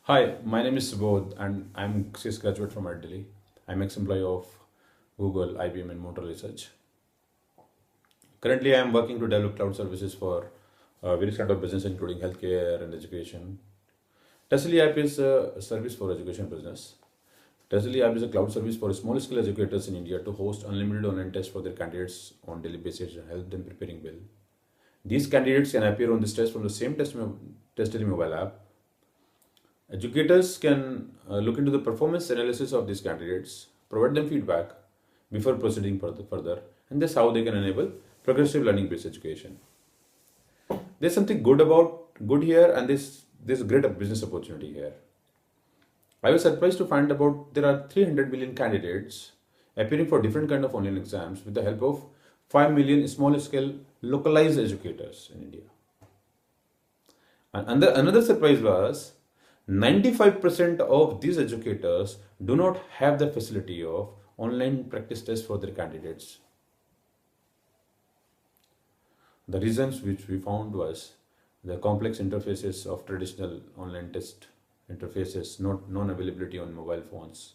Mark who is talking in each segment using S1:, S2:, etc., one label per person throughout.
S1: Hi, my name is Subodh and I'm CS graduate from Delhi. I'm ex-employee of Google, IBM and Motor Research. Currently, I am working to develop cloud services for various kind of business including healthcare and education. Testily app is a service for education business. Testily app is a cloud service for small scale educators in India to host unlimited online tests for their candidates on daily basis and help them preparing well. These candidates can appear on this test from the same Testily mobile app. Educators can look into the performance analysis of these candidates, provide them feedback before proceeding further, and that's how they can enable progressive learning-based education. There's something good here, and there's a great business opportunity here. I was surprised to find about there are 300 million candidates appearing for different kind of online exams with the help of 5 million small-scale localized educators in India. And another surprise was 95% of these educators do not have the facility of online practice tests for their candidates. The reasons which we found was the complex interfaces of traditional online test interfaces, non-availability on mobile phones,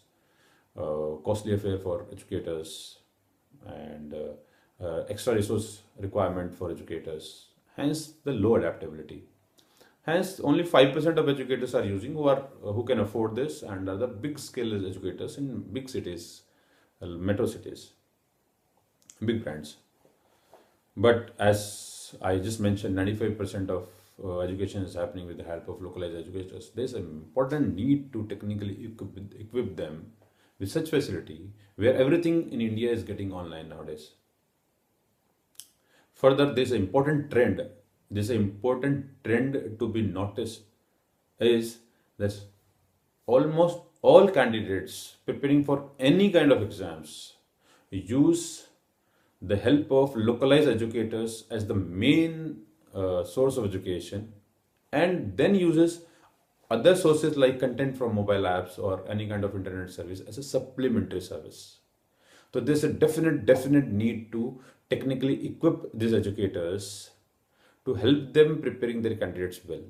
S1: costly affair for educators, and extra resource requirement for educators, hence the low adaptability. Hence, only 5% of educators are using who can afford this and are the big scale educators in big cities, metro cities, big brands. But as I just mentioned, 95% of education is happening with the help of localized educators. There's an important need to technically equip them with such facility where everything in India is getting online nowadays. Further, there's an important trend. There's an important trend to be noticed is that almost all candidates preparing for any kind of exams use the help of localized educators as the main source of education, and then uses other sources like content from mobile apps or any kind of internet service as a supplementary service. So there's a definite need to technically equip these educators to help them preparing their candidates well.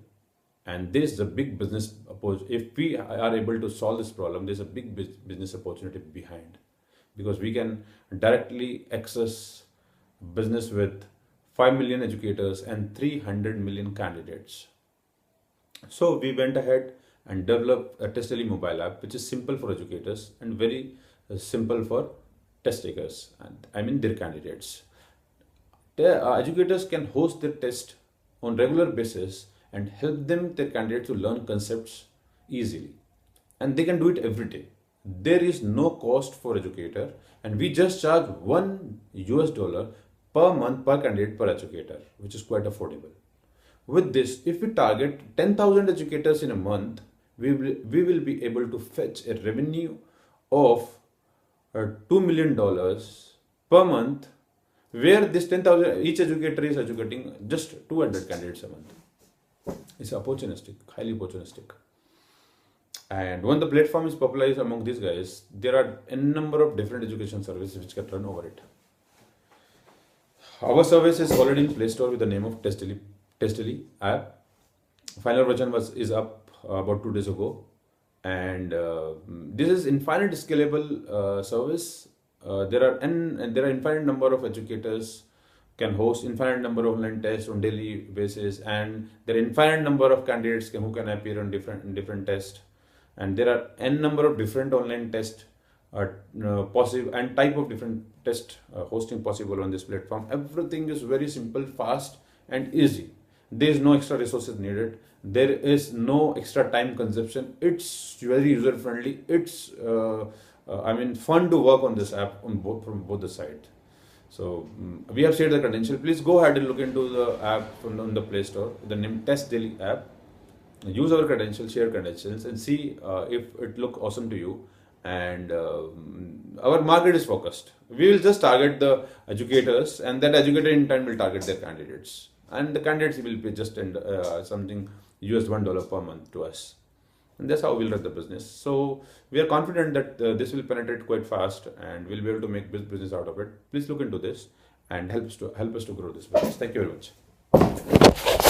S1: And this is a big business opportunity. If we are able to solve this problem, there's a big business opportunity behind, because we can directly access business with 5 million educators and 300 million candidates. So we went ahead and developed a Testily mobile app, which is simple for educators and very simple for test takers, and I mean their candidates. Educators can host their test on regular basis and help their candidates to learn concepts easily, and they can do it every day. There is no cost for educator, and we just charge $1 per month per candidate per educator, which is quite affordable. With this, if we target 10,000 educators in a month, we will be able to fetch a revenue of $2 million per month, where this 10,000, each educator is educating just 200 candidates a month. It's opportunistic, highly opportunistic. And when the platform is popularized among these guys, there are a number of different education services which can run over it. Our service is already in Play Store with the name of Testily app. Final version is up about 2 days ago, and this is infinite scalable service. There are infinite number of educators can host infinite number of online tests on daily basis, and there are infinite number of candidates who can appear on different tests, and there are n number of different online tests possible and type of different test hosting possible on this platform. Everything is very simple, fast and easy. There is no extra resources needed. There is no extra time consumption. It's very user friendly. It's fun to work on this app from both the side. So we have shared the credential. Please go ahead and look into the app on the Play Store. The name Test Daily app. Use our credentials, share credentials, and see if it look awesome to you. And our market is focused. We will just target the educators, and that educator in turn will target their candidates. And the candidates will pay just something $1 per month to us. And that's how we'll run the business. So we are confident that this will penetrate quite fast, and we'll be able to make business out of it. Please look into this and help us to grow this business. Thank you very much.